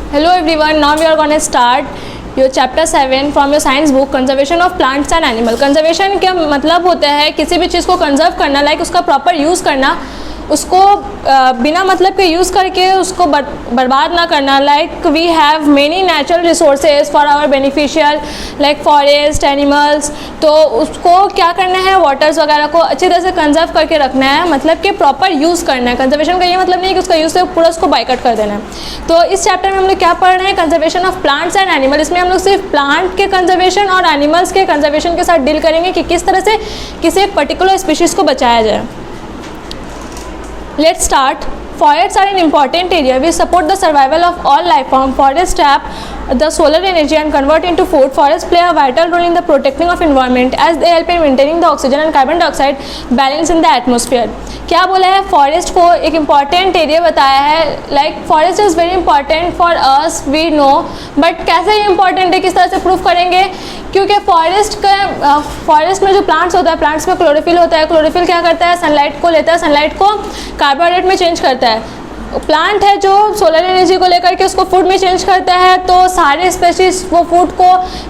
Hello everyone, now we are going to start your chapter 7 from your science book conservation of plants and animal। Conservation का मतलब होता है किसी भी चीज़ को कंजर्व करना, लाइक उसका प्रॉपर यूज़ करना, उसको बिना मतलब के यूज़ करके उसको बर्बाद ना करना। Like we have many natural resources for our beneficial like forest animals, तो उसको क्या करना है, वाटर्स वगैरह को अच्छी तरह से कंजर्व करके रखना है, मतलब कि प्रॉपर यूज़ करना है। कंजर्वेशन का ये मतलब नहीं है कि उसका यूज़ से पूरा उसको बाइकआउट कर देना है। तो इस चैप्टर में हम लोग क्या पढ़ रहे हैं, conservation of plants and animal. इसमें हम लोग सिर्फ प्लांट के कंजर्वेशन और एनिमल्स के कंजर्वेशन के साथ डील करेंगे कि किस तरह से किसी एक पर्टिकुलर स्पीशीज़ को बचाया जाए। Let's start. Forests are an important area which support the survival of all life forms. Forests trap the solar energy and convert into food. Forests play a vital role in the protecting of environment as they help in maintaining the oxygen and carbon dioxide balance in the atmosphere. क्या बोला है, forest को एक important area बताया है। Like forest is very important for us, we know, but कैसे ये important है, किस तरह से प्रूफ करेंगे, क्योंकि फॉरेस्ट में जो प्लांट्स होता है, प्लांट्स में क्लोरोफिल होता है। क्लोरोफिल क्या करता है, सनलाइट को लेता है, सनलाइट को कार्बोहाइड्रेट में चेंज करता है। प्लांट है जो सोलर एनर्जी को लेकर के उसको फूड में चेंज करता है। तो सारे स्पेशीज वो फूड को,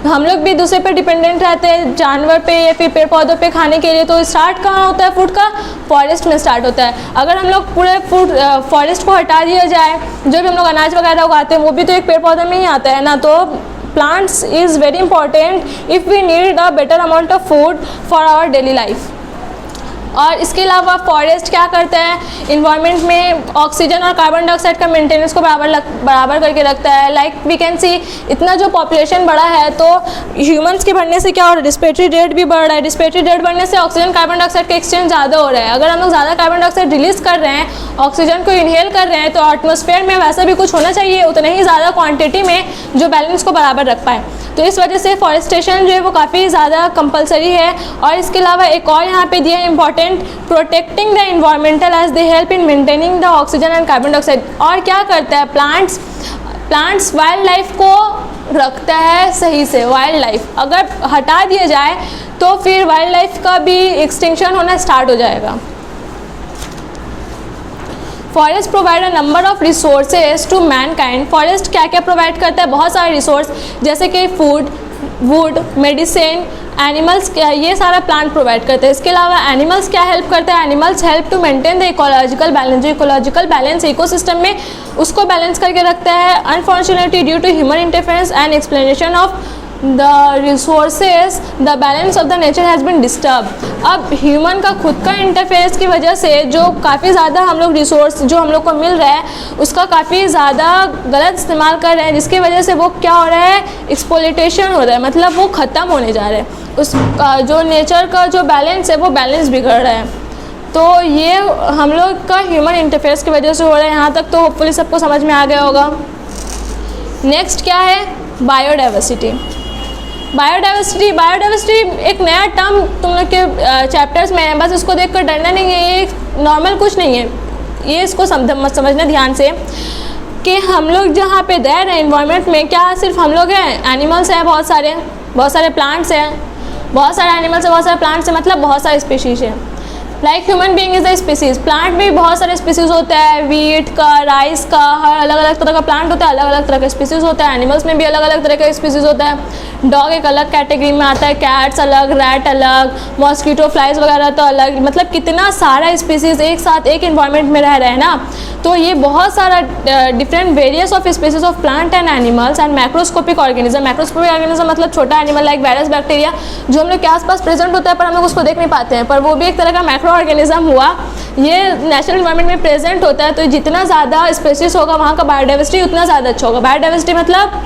हम लोग भी दूसरे पे डिपेंडेंट रहते हैं, जानवर पे या फिर पेड़ पौधों पे खाने के लिए। तो स्टार्ट कहाँ होता है फूड का, फॉरेस्ट में स्टार्ट होता है। अगर हम लोग पूरे फॉरेस्ट को हटा दिया जाए, जो भी हम लोग अनाज वगैरह उगाते हैं वो भी तो एक पेड़ पौधे में ही आता है ना। तो plants is very important if we need a better amount of food for our daily life. और इसके अलावा फॉरेस्ट क्या करता है, इन्वायरमेंट में ऑक्सीजन और कार्बन डाइऑक्साइड का मेंटेनेंस को बराबर करके रखता है। लाइक वी कैन सी, इतना जो पॉपुलेशन बढ़ा है तो ह्यूमंस के बढ़ने से क्या हो रहा है, रिस्पिरेटरी रेट भी बढ़ रहा है। रिस्पिरेटरी रेट बढ़ने से ऑक्सीजन कार्बन डाइऑक्साइड का एक्सचेंज ज़्यादा हो रहा है। अगर हम लोग ज़्यादा कार्बन डाइऑक्साइड रिलीज़ कर रहे हैं, ऑक्सीजन को इनहेल कर रहे हैं, तो एटमॉस्फेयर में वैसा भी कुछ होना चाहिए उतना ही ज़्यादा क्वान्टिटी में जो बैलेंस को बराबर रख पाए। तो इस वजह से फॉरेस्टेशन जो है वो काफ़ी ज़्यादा कंपलसरी है। और इसके अलावा एक और यहाँ पे दिया है important, protecting the environmental as they help in maintaining the oxygen and carbon dioxide. और क्या करता है, प्लांट्स वाइल्ड लाइफ को रखता है सही से। वाइल्ड लाइफ अगर हटा दिया जाए तो फिर वाइल्ड लाइफ का भी एक्सटिंक्शन होना स्टार्ट हो जाएगा। Forest provide a number of resources to mankind. Forest क्या क्या प्रोवाइड करता है, बहुत सारे रिसोर्स, जैसे कि फूड, वुड, मेडिसिन, एनिमल्स, क्या ये सारा प्लांट प्रोवाइड करते हैं। इसके अलावा एनिमल्स क्या हेल्प करते हैं, animals help to maintain the ecological balance. जो इकोलॉजिकल बैलेंस इकोसिस्टम में उसको बैलेंस करके रखता है। Unfortunately due to human interference and explanation of the resources the balance of the nature has been disturb. अब ह्यूमन का खुद का इंटरफेरेंस की वजह से जो काफ़ी ज़्यादा हम लोग रिसोर्स जो हम लोग को मिल रहा है उसका काफ़ी ज़्यादा गलत इस्तेमाल कर रहे हैं, जिसकी वजह से वो क्या हो रहा है, एक्सप्लॉइटेशन हो रहा है, मतलब वो ख़त्म होने जा रहा है। उस जो नेचर का जो बैलेंस है वो बैलेंस बिगड़ रहा है। तो ये हम लोग का ह्यूमन इंटरफेरेंस की वजह से हो रहा है। यहाँ तक तो होपफुली सबको समझ में आ गया होगा। नेक्स्ट क्या है, बायोडाइवर्सिटी। बायोडाइवर्सिटी एक नया टर्म तुम लोग के चैप्टर्स में है, बस इसको देखकर डरना नहीं है, ये नॉर्मल कुछ नहीं है। ये इसको समझना ध्यान से कि हम लोग जहाँ पे रह रहे हैं इन्वायरमेंट में, क्या सिर्फ हम लोग हैं, एनिमल्स हैं, बहुत सारे प्लांट्स हैं, बहुत सारे एनिमल्स हैं, बहुत सारे प्लांट्स हैं, मतलब बहुत सारे स्पीशीज़ हैं। Like human being is the species. Plant में भी बहुत सारे स्पीसीज़ होता है, वीट का, राइस का, हर अलग अलग तरह का प्लांट होता है, अलग अलग तरह का स्पीसीज़ होता है। एनिमल्स में भी अलग अलग तरह का स्पीसीज़ होता है। डॉग एक अलग कैटेगरी में आता है, कैट्स अलग, रैट अलग, मॉस्किटो, फ्लाइज वगैरह तो अलग, मतलब कितना सारा स्पीसीज़ एक साथ एक इन्वायरमेंट में रह रहे हैं ना। तो ये बहुत सारा different various of species of plant and animals and macroscopic organism. Macroscopic organism मतलब छोटा एनिमल लाइक वायरस, बैक्टीरिया, जो हम लोग के आसपास प्रेजेंट होता है पर हम लोग उसको देख नहीं पाते हैं, पर वो भी एक तरह का मैक्रो ऑर्गेनिज्म हुआ। ये नेचुरल इन्वायरमेंट में प्रेजेंट होता है। तो जितना ज़्यादा स्पीसीज होगा वहाँ का बायोडाइवर्सिटी उतना ज़्यादा अच्छा होगा। बायोडाइवर्सिटी मतलब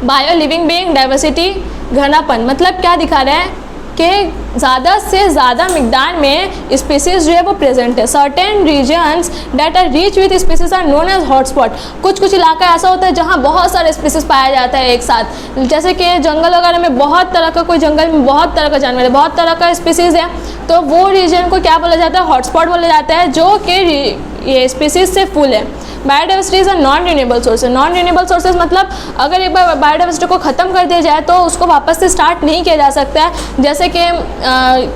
बायो लिविंग बीइंग, डाइवर्सिटी घनापन, मतलब क्या दिखा रहा है कि ज़्यादा से ज़्यादा मिकदार में स्पीसीज जो है वो प्रेजेंट है। Certain regions that are rich with species are known as hotspot. कुछ इलाका ऐसा होता है जहाँ बहुत सारे स्पीसीज पाया जाता है एक साथ, जैसे कि जंगल वगैरह में बहुत तरह का, कोई जंगल में बहुत तरह का जानवर है, बहुत तरह का स्पीसीज है, तो वो रीजन को क्या बोला जाता है, हॉटस्पॉट बोला जाता है, जो कि ये स्पीसीज से फुल है। Biodiversity is a non renewable sources. Non renewable sources मतलब अगर एक बार बायोडाइवर्सिटी को ख़त्म कर दिया जाए तो उसको वापस से स्टार्ट नहीं किया जा सकता है। जैसे कि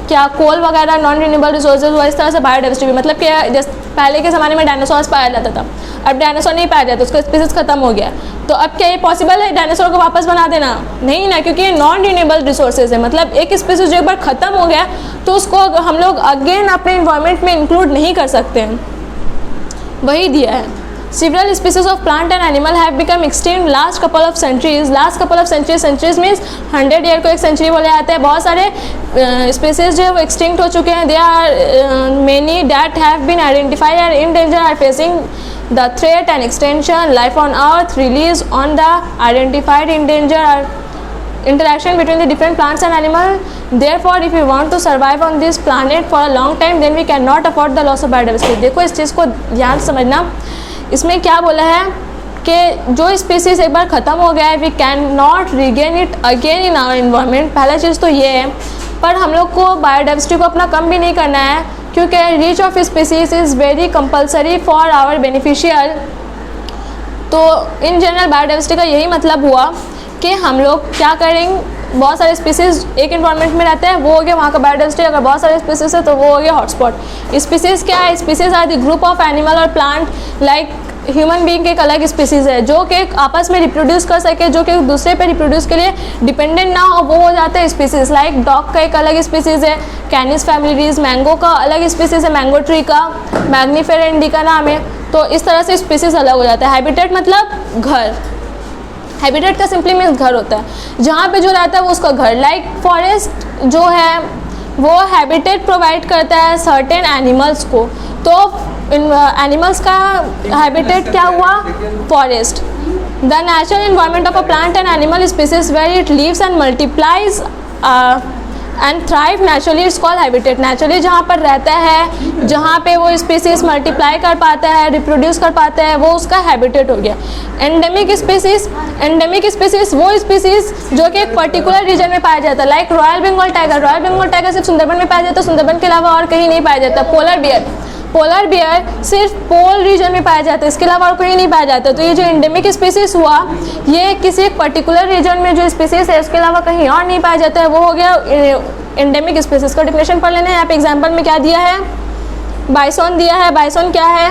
क्या कोल वगैरह नॉन रिन्यूएबल रिसोर्सेज हुआ, इस तरह से बायोडाइवर्सिटी भी, मतलब कि जैसे पहले के ज़माने में डायनासोर्स पाया जाता था, अब डायनासोर नहीं पाया जाता, उसका स्पीसीज खत्म हो गया, तो अब क्या ये पॉसिबल है डायनासोर को वापस बना देना? नहीं ना, क्योंकि ये नॉन रिन्यूएबल रिसोर्सेज है। मतलब एक स्पीसीज जो एक बार ख़त्म हो गया तो उसको हम लोग अगेन अपने इन्वायरमेंट में इंक्लूड नहीं कर सकते हैं, वही दिया है। Several species of plant and animal have become extinct last couple of centuries. Last couple of centuries, centuries means 100 year को एक सेंचुरी बोले जाते हैं। बहुत सारे स्पीसीज जो है वो एक्सटिंक्ट हो चुके हैं। There are many that have been identified and in danger are facing the threat and extinction. Life on Earth relies on the identified endangered interaction between the different plants and animals. Therefore, if we want to survive on this planet for a long time, then we cannot afford the loss of biodiversity. देखो इस चीज़ को ध्यान से समझना। इसमें क्या बोला है कि जो स्पीसीज एक बार ख़त्म हो गया है, we can not regain it again in our environment. पहला चीज़ तो ये है, पर हम लोग को बायोडाइवर्सिटी को अपना कम भी नहीं करना है, क्योंकि reach of species is very compulsory for our beneficial. तो इन जनरल बायोडाइवर्सिटी का यही मतलब हुआ कि हम लोग क्या करेंगे, बहुत सारे स्पीसीज एक इन्वायरमेंट में रहते हैं, वो हो गया वहाँ का बायोडाइवर्सिटी। अगर बहुत सारे स्पीसीज है तो वो हो गया हॉटस्पॉट। स्पीसीज क्या है? Species are the group of animal और प्लांट लाइक ह्यूमन बीइंग के एक अलग स्पीसीज है जो कि आपस में रिप्रोड्यूस कर सके, जो कि दूसरे पे रिप्रोड्यूस के लिए डिपेंडेंट ना हो, वो हो जाते हैं स्पीसीज। लाइक डॉग का एक अलग स्पीसीज है कैनिस फैमिलीज, मैंगो का अलग स्पीसीज है मैंगो ट्री का, मैग्नीफेरा इंडिका नाम है। तो इस तरह से स्पीसीज अलग हो जाता है। हैबिटेट मतलब घर, हैबिटेट का सिंपली मीन्स घर होता है, जहाँ पे जो रहता है वो उसका घर। लाइक फॉरेस्ट जो है वो हैबिटेट प्रोवाइड करता है सर्टेन एनिमल्स को। तो एनिमल्स का हैबिटेट क्या हुआ? Forest. The natural environment of a plant and animal species where it lives and multiplies and thrive naturally it's called habitat. Naturally जहाँ पर रहता है, जहाँ पे वो स्पीसीज मल्टीप्लाई कर पाता है, रिप्रोड्यूस कर पाता है, वो उसका हैबिटेट हो गया। एंडेमिक स्पीसीज, एंडेमिक स्पीसीज वो स्पीसीज जो कि एक पर्टिकुलर रीजन में पाया जाता है। Like royal Bengal tiger, royal Bengal tiger सिर्फ सुंदरबन में पाया जाता है, सुंदरबन के अलावा और कहीं नहीं पाया जाता। पोलर बियर, पोलर बियर सिर्फ पोल रीजन में पाया जाता है, इसके अलावा और कहीं नहीं पाया जाता। तो ये जो एंडेमिक स्पीसीज हुआ, ये किसी एक पर्टिकुलर रीजन में जो स्पीसीज है उसके अलावा कहीं और नहीं पाया जाता है, वो हो गया एंडेमिक स्पीसीज। का डिफिनेशन पढ़ लेना है। यहाँ पे एग्जाम्पल में क्या दिया है? बाइसोन दिया है। बाइसोन क्या है?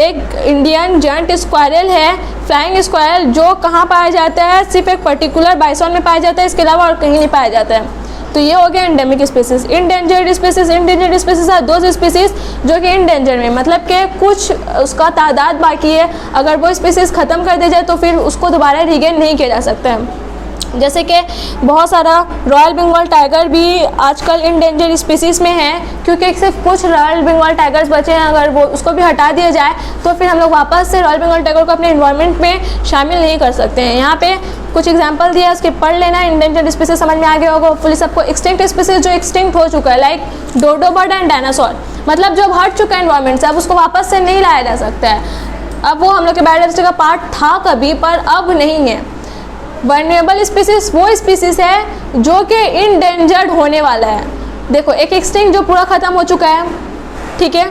एक इंडियन जॉइंट स्क्वायरल है, फ्लाइंग स्क्वायरल, जो कहाँ पाया जाता है? सिर्फ एक पर्टिकुलर बाइसोन में पाया जाता है, इसके अलावा और कहीं नहीं पाया जाता है। तो ये हो गया endemic species. Endangered species, endangered species are those species जो कि इंडेंजर में, मतलब कि कुछ उसका तादाद बाकी है, अगर वो स्पीसीज ख़त्म कर दी जाए तो फिर उसको दोबारा रिगेन नहीं किया जा सकता है। जैसे कि बहुत सारा रॉयल बंगाल टाइगर भी आजकल इंडेंजर स्पीसीज़ में है, क्योंकि सिर्फ कुछ रॉयल बंगाल टाइगर्स बचे हैं। अगर वो उसको भी हटा दिया जाए तो फिर हम लोग वापस से रॉयल बंगाल टाइगर को अपने इन्वायरमेंट में शामिल नहीं कर सकते हैं। यहाँ पे कुछ एग्जांपल दिया है, उसके पढ़ लेना। इंडेंजर्ड स्पीसीज समझ में आ गया होगा होपफुली सबको। एक्सटिंक्ट स्पीसीज जो एक्सटिंक्ट हो चुका है, लाइक डोडो बर्ड एंड डायनासोर, मतलब जो हट चुका है इन्वायरमेंट से, अब उसको वापस से नहीं लाया जा सकता है। अब वो हम लोग के बायोडाइवर्सिटी का पार्ट था कभी, पर अब नहीं है। वल्नरेबल स्पीसीज वो स्पीसीज है जो कि इंडेंजर्ड होने वाला है। देखो एक एक्सटिंक्ट जो पूरा ख़त्म हो चुका है, ठीक है,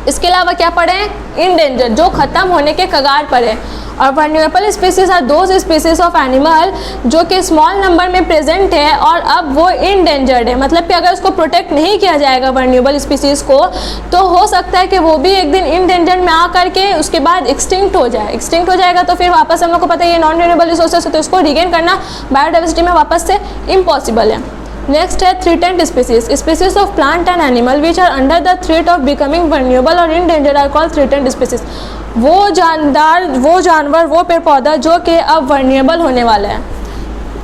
इसके अलावा क्या पड़े? इंडेंजर्ड जो ख़त्म होने के कगार पर है। और vulnerable species are those species of animal जो कि स्मॉल नंबर में प्रेजेंट है और अब वो इंडेंजर्ड है। मतलब कि अगर उसको प्रोटेक्ट नहीं किया जाएगा वल्नरेबल स्पीसीज़ को, तो हो सकता है कि वो भी एक दिन इंडेंजर्ड में आ करके उसके बाद एक्सटिंक्ट हो जाए। एक्सटिंक्ट हो जाएगा तो फिर वापस हम लोग को पता है ये नॉन रिन्यूएबल रिसोर्सेज, तो इसको रिगेन करना बायोडाइवर्सिटी में वापस से इम्पॉसिबल है। नेक्स्ट है threatened species. Species of plant and animal which are under the threat of becoming vulnerable और endangered are called threatened species. वो जानवर, वो पेड़ पौधा जो कि अब वल्नरेबल होने वाला है।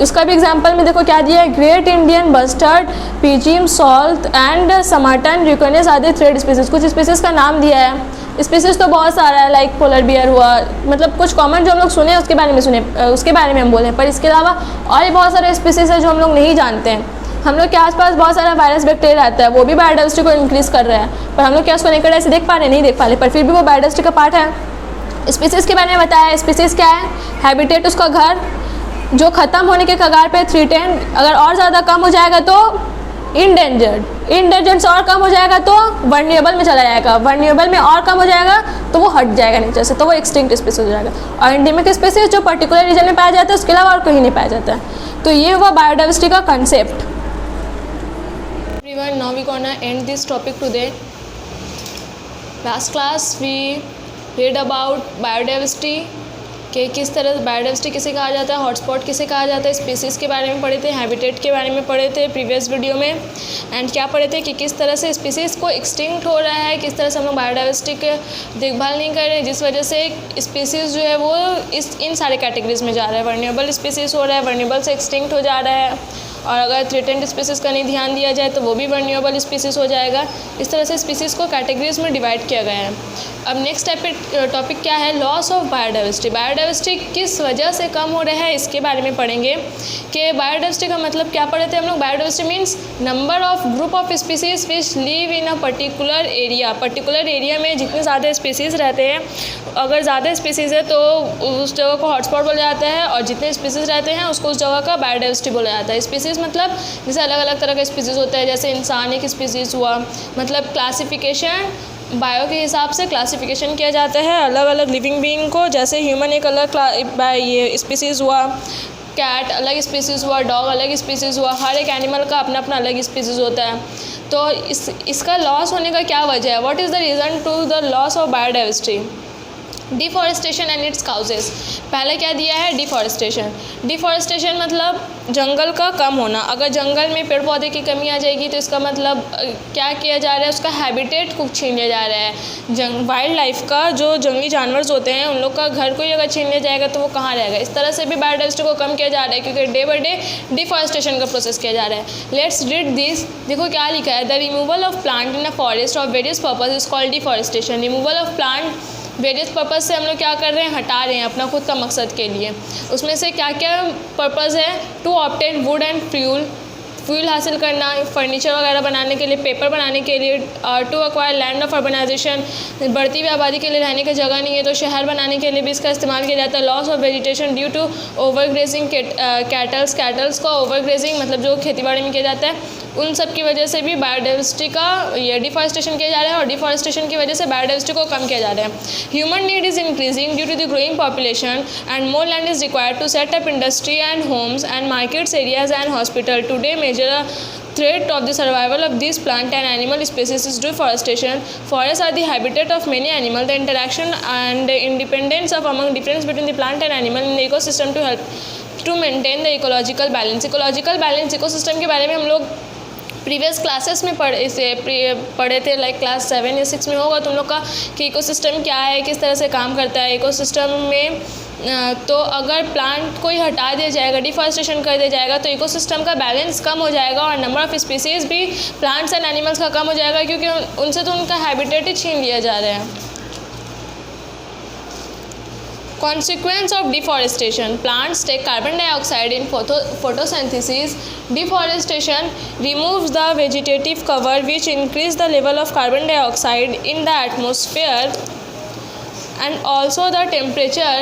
उसका भी एग्जांपल में देखो क्या दिया है? ग्रेट इंडियन बस्टर्ड, पिजिम सॉल्ट एंड समाटन रिकोनेस आदि थ्रेड स्पीसीज। कुछ स्पीसीज का नाम दिया है। स्पीसीज तो बहुत सारा है, लाइक पोलर बियर हुआ, मतलब कुछ कॉमन जो हम लोग सुने उसके बारे में हम बोले, पर इसके अलावा और भी बहुत सारे स्पीसीज है जो हम लोग नहीं जानते हैं। हम लोग के आसपास बहुत सारा वायरस बैक्टीरिया रहता है, वो भी बायोडाइवर्सिटी को इंक्रीज़ कर रहा है, पर हम लोग क्या उसको नेकेड ऐसे देख पा रहे? नहीं देख पा रहे, पर फिर भी वो बायोडाइवर्सिटी का पार्ट है। स्पीसीज़ के बारे में बताया। स्पीसीज़ क्या है? हैबिटेट उसका घर, जो ख़त्म होने के कगार पे थ्रेटेंड, अगर और ज़्यादा कम हो जाएगा तो इंडेंजर्ड से और कम हो जाएगा तो वर्निएबल में चला जाएगा, वर्निएबल में और कम हो जाएगा तो वो हट जाएगा नेचर से, तो वो एक्सटिंक्ट स्पीसीज हो जाएगा। और एंडेमिक स्पीसीज जो पर्टिकुलर रीजन में पाया जाता है उसके अलावा और कहीं नहीं पाया जाता है। तो ये हुआ बायोडाइवर्सिटी का concept. Everyone, now we gonna end this topic today. Last class we read about biodiversity कि किस तरह बायोडाइवर्सिटी किसे कहा जाता है, हॉटस्पॉट किसे कहा जाता है, स्पीसीज़ के बारे में पढ़े थे, हैबिटेट के बारे में पढ़े थे प्रीवियस वीडियो में। एंड क्या पढ़े थे कि किस तरह से स्पीसीज़ को एक्सटिंक्ट हो रहा है, किस तरह से हम लोग बायोडाइवर्सिटी की देखभाल नहीं कर रहे, जिस वजह से स्पीसीज़ जो है वो इन सारे कैटेगरीज में जा रहा है। वर्निएबल स्पीसीज़ हो रहा है, वर्निएबल से एक्सटिंक्ट हो जा रहा है, और अगर थ्रेटेंड स्पीसीज़ का नहीं ध्यान दिया जाए तो वो भी वर्निएबल स्पीसीज़ हो जाएगा। इस तरह से स्पीसीज़ को कैटेगरीज में डिवाइड किया गया है। अब नेक्स्ट टॉपिक क्या है, लॉस ऑफ बायोडाइवर्सिटी। बायोडाइवर्सिटी किस वजह से कम हो रहा है इसके बारे में पढ़ेंगे। कि बायोडाइवर्सिटी का मतलब क्या पढ़े थे हम लोग, biodiversity means number of group of species which live in a particular area. Particular area में जितने ज़्यादा स्पीसीज़ रहते हैं, अगर ज़्यादा स्पीसीज़ है तो उस जगह को हॉटस्पॉट बोला जाता है, और जितने स्पीसीज़ रहते हैं उसको उस जगह का बायोडाइवर्सिटी बोला जाता है। स्पीसीज़ मतलब जैसे अलग अलग तरह का स्पीसीज़ होता है, जैसे इंसान एक स्पीसीज़ हुआ, मतलब क्लासिफिकेशन बायो के हिसाब से क्लासिफिकेशन किया जाता है अलग अलग लिविंग बीइंग को। जैसे ह्यूमन एक अलग ये स्पीसीज़ हुआ, कैट अलग स्पीसीज़ हुआ, डॉग अलग स्पीसीज़ हुआ, हर एक एनिमल का अपना अपना अलग स्पीसीज़ होता है। तो इसका लॉस होने का क्या वजह है, what is the reason to the loss of biodiversity. Deforestation and its causes. पहले क्या दिया है, डिफॉरेस्टेशन। डिफॉरेस्टेशन मतलब जंगल का कम होना। अगर जंगल में पेड़ पौधे की कमी आ जाएगी तो इसका मतलब क्या किया जा रहा है, उसका हैबिटेट को छीन लिया जा रहा है। वाइल्ड लाइफ का जो जंगली जानवर होते हैं उन लोग का घर को ही अगर छीन लिया जाएगा तो वो कहाँ रहेगा। इस तरह से भी बायोडाइवर्सिटी को कम किया जा रहा है, क्योंकि डे बाई डे डिफॉरेस्टेशन का प्रोसेस किया जा रहा है। Let's read this. देखो क्या लिखा है, the removal of plant in a forest of various purpose is called deforestation. Removal of plant various purpose से हम लोग क्या कर रहे हैं, हटा रहे हैं अपना खुद का मकसद के लिए। उसमें से क्या क्या पर्पज़ है, to obtain wood and fuel हासिल करना, फर्नीचर वगैरह बनाने के लिए, पेपर बनाने के लिए, to acquire land of urbanisation, बढ़ती हुई आबादी के लिए रहने की जगह नहीं है तो शहर बनाने के लिए भी इसका इस्तेमाल किया जाता है। Loss of vegetation due to overgrazing cattles का ओवरग्रेजिंग मतलब जो खेतीबाड़ी में किया जाता है, उन सब की वजह से भी बायोडाइवर्सिटी का ये डिफॉरेस्टेशन किया जा रहा है, और डिफॉरेस्टेशन की वजह से बायोडाइवर्सिटी को कम किया जा रहा है। Human need is increasing due to the growing population and more land is required to set up industry and homes and markets areas and hospital. Today major threat of the survival of these plant and animal species is deforestation. Forests are the habitat of many animals. The interaction and independence of among difference between the plant and animal in the ecosystem to help to maintain the ecological balance. Ecological balance ecosystem के बारे में हम लोग previous classes में पढ़े थे, like class 7 या 6 में होगा तुम लोग का कि इकोसिस्टम क्या है, किस तरह से काम करता है इकोसिस्टम में। तो अगर प्लांट को ही हटा दिया जाएगा, डिफॉरेस्टेशन कर दिया जाएगा तो इकोसिस्टम का बैलेंस कम हो जाएगा, और नंबर ऑफ़ स्पीसीज़ भी प्लांट्स एंड एनिमल्स का कम हो जाएगा, क्योंकि उनसे तो उनका हैबिटेट ही छीन लिया जा रहा है। Consequence of deforestation. Plants take carbon dioxide in photosynthesis. Deforestation removes the vegetative cover which increase the level of carbon dioxide in the atmosphere and also the temperature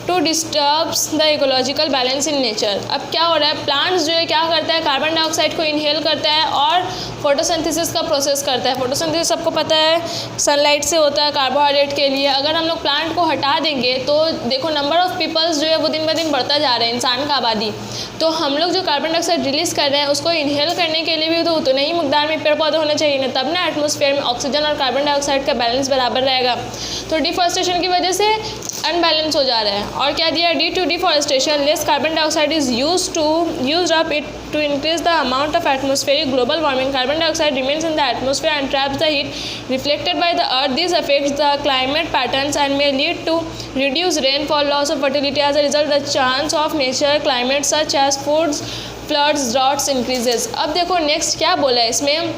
to disturbs the ecological balance in nature. अब क्या हो रहा है, plants जो है क्या करता है, कार्बन डाइऑक्साइड को इनहेल करता है और फोटोसिंथेसिस का प्रोसेस करता है। फोटोसिंथेसिस सबको पता है सनलाइट से होता है कार्बोहाइड्रेट के लिए। अगर हम लोग प्लांट को हटा देंगे तो देखो नंबर ऑफ़ पीपल्स जो है वो दिन ब दिन बढ़ता जा रहा है, इंसान का आबादी। तो हम लोग जो कार्बन डाइऑक्साइड रिलीज़ कर रहे हैं उसको इनहेल करने के लिए भी तो उतने ही मकदार में पेड़ पौधे होने चाहिए ना, तब ना एटमॉस्फेयर में ऑक्सीजन और कार्बन डाइऑक्साइड का बैलेंस बराबर रहेगा। तो डिफॉरेस्टेशन की वजह से अनबैलेंस हो जा रहा है। और क्या दिया, due to deforestation less carbon dioxide is used up it to increase the amount of atmospheric global warming. Carbon dioxide remains in the atmosphere and traps the heat reflected by the earth. This affects the climate patterns and may lead to reduced rainfall, loss of fertility. As a result, the chance of nature climate such as floods, droughts increases. अब देखो next क्या बोला है इसमें,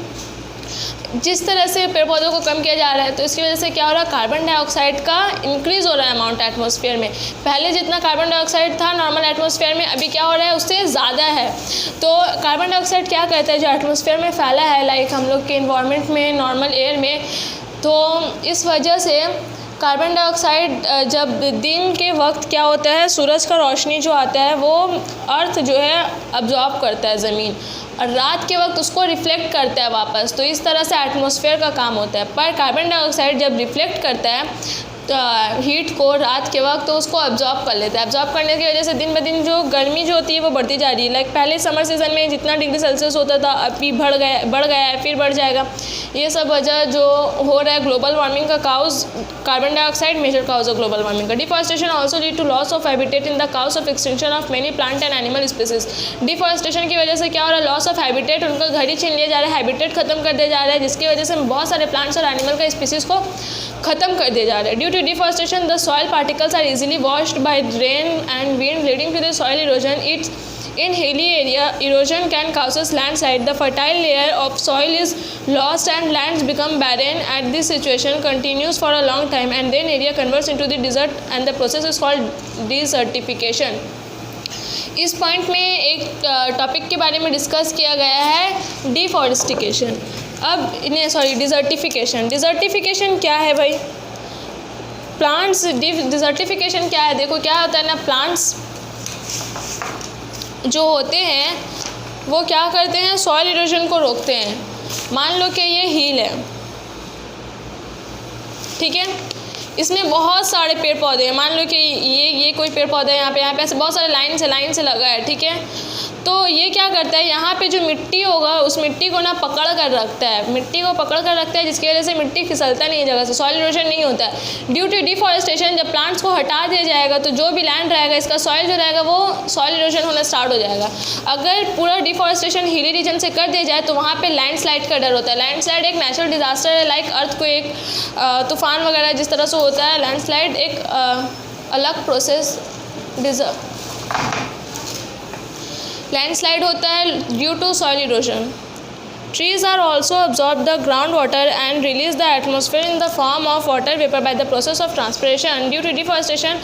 जिस तरह से पेड़ पौधों को कम किया जा रहा है तो इसकी वजह से क्या हो रहा है, कार्बन डाइऑक्साइड का इंक्रीज़ हो रहा है अमाउंट एटमॉस्फेयर में। पहले जितना कार्बन डाइऑक्साइड था नॉर्मल एटमॉस्फेयर में, अभी क्या हो रहा है उससे ज़्यादा है। तो कार्बन डाइऑक्साइड क्या कहता है, जो एटमॉस्फेयर में फैला है लाइक हम लोग के इन्वायरमेंट में, नॉर्मल एयर में, तो इस वजह से कार्बन डाइऑक्साइड जब दिन के वक्त क्या होता है, सूरज का रोशनी जो आता है वो अर्थ जो है अब्जॉर्ब करता है ज़मीन, और रात के वक्त उसको रिफ्लेक्ट करता है वापस। तो इस तरह से एटमॉस्फेयर का काम होता है। पर कार्बन डाइऑक्साइड जब रिफ्लेक्ट करता है हीट को रात के वक्त, तो उसको अब्जॉर्ब कर लेता है। अब्जॉर्ब करने की वजह से दिन ब दिन जो गर्मी जो होती है वो बढ़ती जा रही है। लाइक पहले समर सीज़न में जितना डिग्री सेल्सियस होता था अभी बढ़ गया है, फिर बढ़ जाएगा। ये सब वजह जो हो रहा है ग्लोबल वार्मिंग का cause carbon dioxide major cause है ग्लोबल वार्मिंग का। Deforestation also lead to loss of habitat in the cause of extension of many plant and animal species. Deforestation की वजह से क्या हो रहा है, लॉस ऑफ हैबिटेट, उनका घर ही छीन लिया जा रहा है, हैबिटेट खत्म कर दिया जा रहा है, जिसकी वजह से बहुत सारे प्लांट्स और एनिमल का स्पीसीज को खत्म कर दिया जा रहा है। Due to deforestation the soil particles are easily washed by rain and wind, leading to the soil erosion. In hilly area, erosion can cause landslide. The fertile layer of soil is lost and lands become barren. And this situation continues for a long time, and then area converts into the desert, and the process is called desertification. इस point में एक topic के बारे में discuss किया गया है, डिफॉरेस्टिकेशन। Desertification. Desertification क्या है भाई? प्लांट्स डिजर्टिफिकेशन क्या है? देखो क्या होता है ना, प्लांट्स जो होते हैं वो क्या करते हैं, सॉइल इरोजन को रोकते हैं। मान लो कि ये हील है, ठीक है, इसमें बहुत सारे पेड़ पौधे हैं। मान लो कि ये कोई पेड़ पौधे हैं, यहाँ पे ऐसे बहुत सारे लाइन से लगा है, ठीक है। तो ये क्या करता है, यहाँ पे जो मिट्टी होगा उस मिट्टी को ना पकड़ कर रखता है, जिसकी वजह से मिट्टी फिसलता नहीं है जगह से, सॉइल इरोजन नहीं होता है। ड्यू टू डिफॉरेस्टेशन जब प्लांट्स को हटा दिया जाएगा तो जो भी लैंड रहेगा इसका सॉइल जो रहेगा वो सॉइल इरोजन होना स्टार्ट हो जाएगा। अगर पूरा डिफॉरेस्टेशन हिली रीजन से कर दिया जाए तो वहाँ पे लैंडस्लाइड का डर होता है। लैंडस्लाइड एक नेचुरल डिजास्टर है, लाइक अर्थ को एक तूफान वगैरह जिस तरह से होता है, लैंडस्लाइड एक अलग प्रोसेस लैंडस्लाइड होता है due to soil erosion. Trees are also absorb the groundwater and release the atmosphere in the form of water vapor by the process of transpiration. Due to deforestation,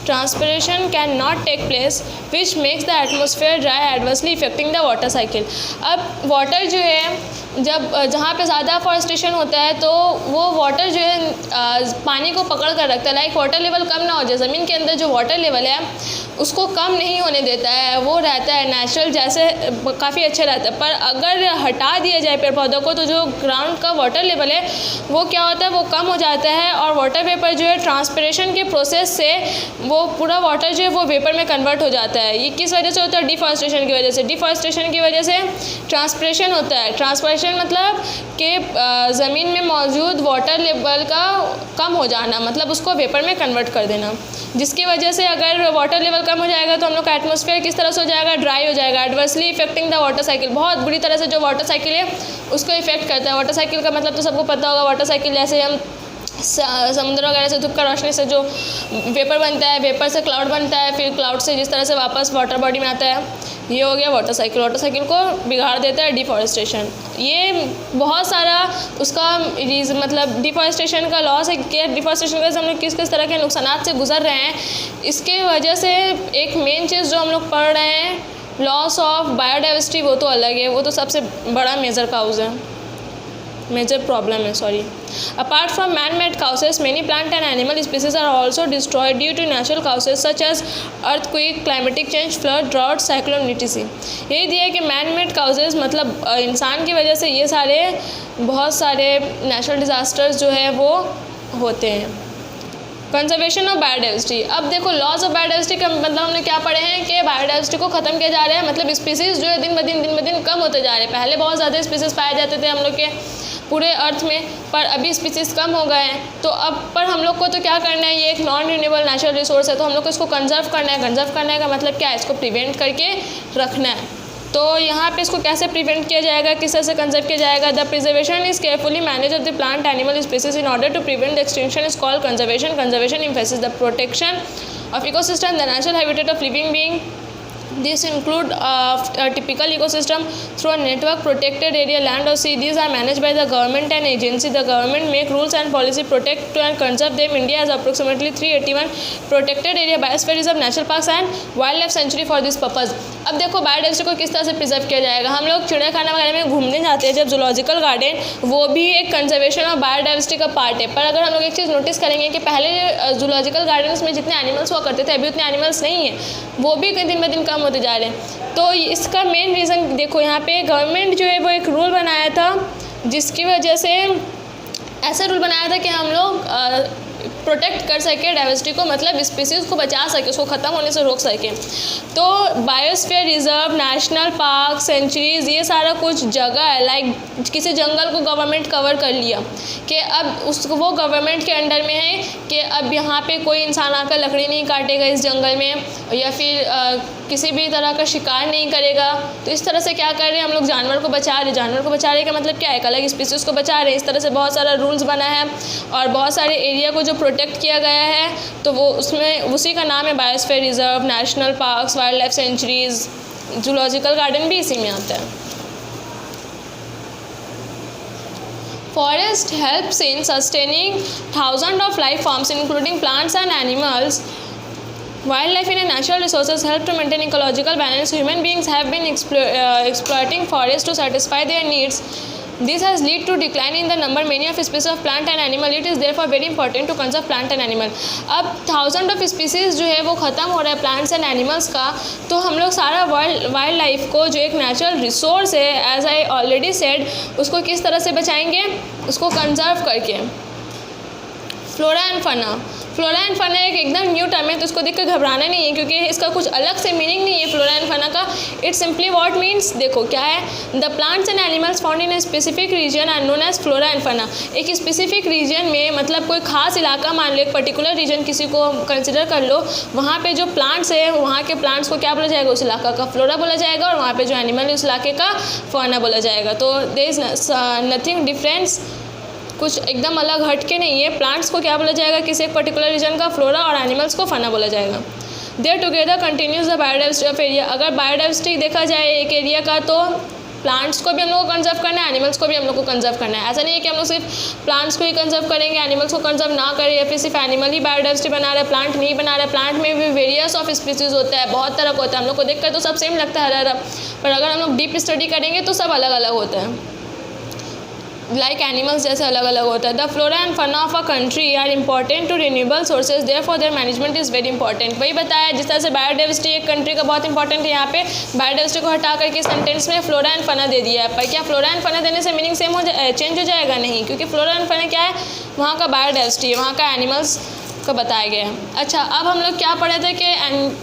transpiration cannot take place, which makes the atmosphere dry, adversely affecting the water cycle. अब water जो है जब जहाँ पे ज़्यादा forestation होता है तो वो वाटर जो है पानी को पकड़ कर रखता है। लाइक वाटर लेवल कम ना हो जाए, ज़मीन के अंदर जो वाटर लेवल है उसको कम नहीं होने देता है, वो रहता है नेचुरल जैसे काफ़ी अच्छा रहता है। पर अगर हटा दिया जाए पेड़ पौधों को तो जो ग्राउंड का वाटर लेवल है वो क्या होता है, वो कम हो जाता है और वाटर वेपर जो है ट्रांसपिरेशन के प्रोसेस से वो पूरा वाटर जो है वो वेपर में कन्वर्ट हो जाता है। ये किस वजह से होता है? डिफॉरेस्टेशन की वजह से। डिफॉरेस्टेशन की वजह से ट्रांसपिरेशन होता है। ट्रांसपिरेशन मतलब कि ज़मीन में मौजूद वाटर लेवल का कम हो जाना, मतलब उसको वेपर में कन्वर्ट कर देना, जिसकी वजह से अगर वाटर लेवल कम हो जाएगा तो हम लोग का एटमॉस्फेयर किस तरह से हो जाएगा, ड्राई हो जाएगा, adversely effecting the water cycle. बहुत बुरी तरह से जो वाटर साइकिल है उसको इफेक्ट करता है। वाटर साइकिल का मतलब तो सबको पता होगा, वाटर साइकिल जैसे हम समुद्र वगैरह से धूप का रोशनी से जो वेपर बनता है, वेपर से क्लाउड बनता है, फिर क्लाउड से जिस तरह से वापस वाटर बॉडी में आता है, ये हो गया वाटर साइकिल। वाटर साइकिल को बिगाड़ देता है डिफॉरेस्टेशन। ये बहुत सारा उसका मतलब डिफॉरेस्टेशन का लॉस है कि डिफॉरेस्टेशन की वजह से हम लोग किस किस तरह के नुकसानात से गुजर रहे हैं। इसके वजह से एक मेन चीज़ जो हम लोग पढ़ रहे हैं, लॉस ऑफ बायोडाइवर्सिटी, वो तो अलग है, वो तो सबसे बड़ा मेजर काउज है, मेजर प्रॉब्लम है, sorry. Apart from man-made causes, many plant and animal species are also destroyed due to natural causes such as earthquake, climatic change, flood, drought, cyclone, etc. यही दिया है कि man-made causes मतलब इंसान की वजह से ये सारे बहुत सारे नेचुरल डिज़ास्टर्स जो है वो होते हैं। Conservation of biodiversity. अब देखो लॉस ऑफ बायोडाइवर्सिटी का मतलब हमने क्या पढ़े हैं कि बायोडाइवर्सिटी को ख़त्म किया जा रहा है, मतलब स्पीसीज़ जो है दिन ब दिन कम होते जा रहे हैं। पहले बहुत ज़्यादा स्पीसीज़ पाए जाते थे हम लोग के पूरे अर्थ में, पर अभी स्पीसीज़ कम हो गए हैं। तो अब पर हम लोग को तो क्या करना है, ये एक नॉन रिन्यूएबल नेचुरल रिसोर्स है तो हम लोग को इसको कंजर्व करना है। कंजर्व करने का मतलब क्या है, इसको प्रिवेंट करके रखना है। तो यहाँ पे इसको कैसे प्रिवेंट किया जाएगा, किस तरह से कंजर्व किया जाएगा? The preservation is carefully manage of the plant animal species in order to prevent the extinction is called conservation. Conservation emphasis the protection of ecosystem, the natural habitat of living being, These include a typical ecosystem through a network, protected area, land or sea. These are managed by the government and agency. The government make rules and policy protect and conserve them. India has approximately 381 protected area, biosphere reserve, natural parks and wildlife sanctuary for this purpose. अब देखो biodiversity को किस तरह से preserve किया जाएगा. हम लोग चिड़ियाखाना वगैरह में घूमने जाते हैं जब जूलॉजिकल गार्डन, वो भी एक कंजर्वेशन और बायोडाइवर्सिटी का पार्ट है. पर अगर हम लोग एक चीज़ नोटिस करेंगे कि पहले जूलॉजिकल गार्डन्स में जितने एनिमल्स हुआ करते थे अभी उतने एनिमल्स नहीं हैं, वो भी दिन ब दिन कम होते जा रहे हैं. तो इसका मेन रीज़न देखो यहाँ पे गवर्नमेंट जो है वो एक रूल बनाया था जिसकी वजह से ऐसा रूल बनाया था कि हम लोग प्रोटेक्ट कर सके डाइवर्सिटी को, मतलब स्पीसीज़ को बचा सके, उसको ख़त्म होने से रोक सके. तो biosphere reserve, national park, centuries, ये सारा कुछ जगह है. लाइक किसी जंगल को गवर्नमेंट कवर कर लिया कि अब उसको वो गवर्नमेंट के अंडर में है कि अब यहाँ पे कोई इंसान आकर लकड़ी नहीं काटेगा इस जंगल में, या फिर किसी भी तरह का शिकार नहीं करेगा. तो इस तरह से क्या कर रहे हैं हम लोग, जानवर को बचा रहे. जानवर को बचा रहे का मतलब क्या है, एक अलग स्पीसीज़ को बचा रहे. इस तरह से बहुत सारा रूल्स बना है और बहुत सारे एरिया को जो प्रोटेक्ट किया गया है तो वो उसमें उसी का नाम है biosphere reserve, national parks, wild life centuries. Zoological garden भी इसी में आता है. Forest helps in sustaining thousands of life forms including plants and animals. Wildlife in natural resources help to maintain ecological balance. Human beings have been exploiting forests to satisfy their needs. This has led to decline in the number many of species of plant and animal. It is therefore very important to conserve plant and animal. अब thousand of species जो है वो ख़त्म हो रहा है plants and animals का, तो हम लोग सारा वाइल्ड लाइफ को जो एक नेचुरल रिसोर्स है, एज आई ऑलरेडी सेड, उसको किस तरह से बचाएंगे, उसको कंजर्व करके. Flora and fauna. Flora and fauna एक एकदम न्यू टर्म है, तो उसको देख कर घबराना नहीं है क्योंकि इसका कुछ अलग से मीनिंग नहीं है फ्लोरा एंड फना का. इट सिंपली व्हाट मीन्स, देखो क्या है, the plants and animals found in a specific region are known as flora and fauna. एक स्पेसिफिक रीजन में, मतलब कोई खास इलाका मान लो, एक पर्टिकुलर रीजन किसी को कंसिडर कर लो, वहाँ पे जो प्लांट्स है वहाँ के प्लांट्स को क्या बोला जाएगा, उस इलाका का फ्लोरा बोला जाएगा, और वहाँ पे जो एनिमल है उस इलाके का फौना बोला जाएगा. तो देयर इज नथिंग डिफरेंस, कुछ एकदम अलग हट के नहीं है. प्लांट्स को क्या बोला जाएगा, किसी एक पर्टिकुलर रीजन का फ्लोरा, और एनिमल्स को फना बोला जाएगा. There together continues the biodiversity of area. अगर बायोडाइवर्सिटी देखा जाए एक एरिया का, तो प्लांट्स को भी हम लोग को कंजर्व करना है, एनिमल्स को भी हम लोग को कंजर्व करना है. ऐसा नहीं है कि हम लोग सिर्फ प्लांट्स को ही कंजर्व करेंगे, एनिमल्स को कंजर्व ना करें, या फिर सिर्फ एनिमल ही बायोडाइवर्सिटी बना रहा है, प्लांट नहीं बना रहा है. प्लांट में भी वेरियस ऑफ स्पीसीज़ होता है, बहुत तरह का होता है. हम लोग को देखकर तो सब सेम लगता है हरा हरा, पर अगर हम लोग डीप स्टडी करेंगे तो सब अलग अलग होता है. लाइक एनिमल्स जैसे अलग अलग होता है. The flora and fauna of a country are important to renewable sources, therefore their management is very important. वही बताया जिस तरह से बायोडाइवर्सिटी एक कंट्री का बहुत इंपॉर्टेंट है, यहाँ पे बायोडाइवर्सिटी को हटा करके सेंटेंस में फ्लोरा एंड फना दे दिया है. पर क्या फ्लोरा एंड फना देने से मीनिंग सेम हो चेंज हो जाएगा? नहीं, क्योंकि फ्लोरा एंड फना क्या है, वहाँ का बायोडाइवर्सिटी है, वहाँ का एनिमल्स को बताया गया है. अच्छा, अब हम लोग क्या पढ़े थे कि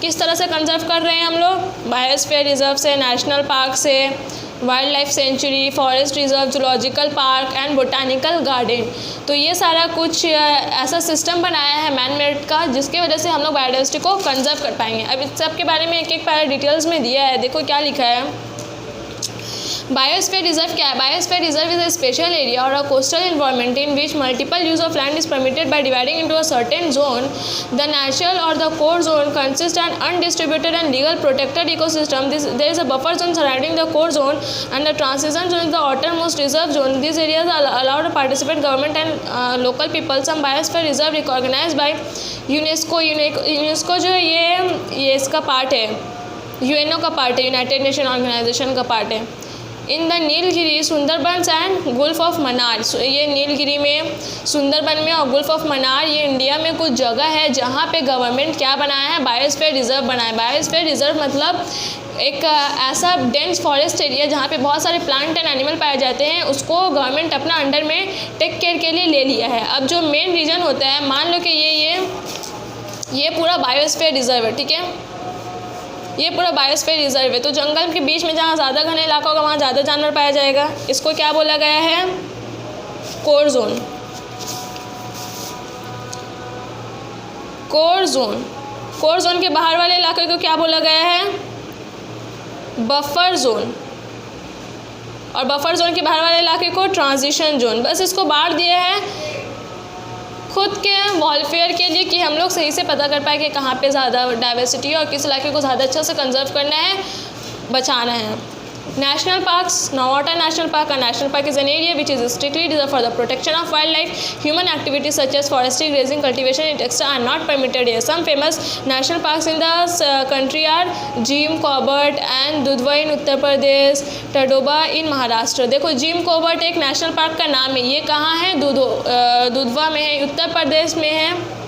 किस तरह से कंजर्व कर रहे हैं हम लोग, बायोस्फीयर रिजर्व से, नेशनल पार्क से, wild life sanctuary, forest reserve, zoological park and botanical garden. तो ये सारा कुछ ऐसा सिस्टम बनाया है मैन मेड का जिसकी वजह से हम लोग बायोडाइवर्सिटी को कंजर्व कर पाएंगे. अब इस सब के बारे में एक एक पैरा डिटेल्स में दिया है. देखो क्या लिखा है. बायोस्फीयर रिजर्व क्या है? Biosphere reserve is a special area और a coastal environment in which multiple use of land is permitted by dividing into a certain zone. The natural और the core zone consist an undistributed and legal protected ecosystem. There is a buffer zone surrounding the core zone and the transition zone is the outermost reserve zone. These areas allow to participate government and local people. Some biosphere reserve recognized by UNESCO. UNESCO जो है ये इसका part है, UNO का part है, United nation organisation का part है. In the Nilgiri, Sundarban and Gulf of Mannar. ये नीलगिरी में, सुंदरबन में और गुल्फ ऑफ मन्नार, ये इंडिया में कुछ जगह है जहाँ पे गवर्नमेंट क्या बनाया है, बायोस्फीयर रिजर्व बनाया है. बायोस्फीयर रिजर्व मतलब एक ऐसा डेंस फॉरेस्ट एरिया जहाँ पे बहुत सारे प्लांट एंड एनिमल पाए जाते हैं, उसको गवर्नमेंट अपना अंडर में टेक केयर के लिए ले लिया है. अब जो मेन रीजन होता है, मान लो कि ये पूरा बायोस्फीयर रिजर्व है, ठीक है, ये पूरा बायोस्फीयर रिजर्व है. तो जंगल के बीच में जहाँ ज़्यादा घना इलाका होगा वहाँ ज़्यादा जानवर पाया जाएगा. इसको क्या बोला गया है, core zone. Core zone. Core zone के बाहर वाले इलाके को क्या बोला गया है, बफर जोन. और बफर जोन के बाहर वाले इलाके को ट्रांजिशन जोन. बस इसको बांट दिया है खुद के वेलफेयर के लिए कि हम लोग सही से पता कर पाए कि कहाँ पे ज़्यादा डाइवर्सिटी है और किस इलाके को ज़्यादा अच्छा से कंजर्व करना है, बचाना है। National parks. Now what are national park? A national park is an area which is strictly reserved for the protection of wildlife. Human activities such as forestry, grazing, cultivation, etc. are not permitted here. Some famous national parks in the country are Jim Corbett and Dudhwa in Uttar Pradesh, Tadoba in Maharashtra. देखो Jim Corbett एक national park का नाम है, ये कहाँ है? दुधवा में है, उत्तर प्रदेश में है।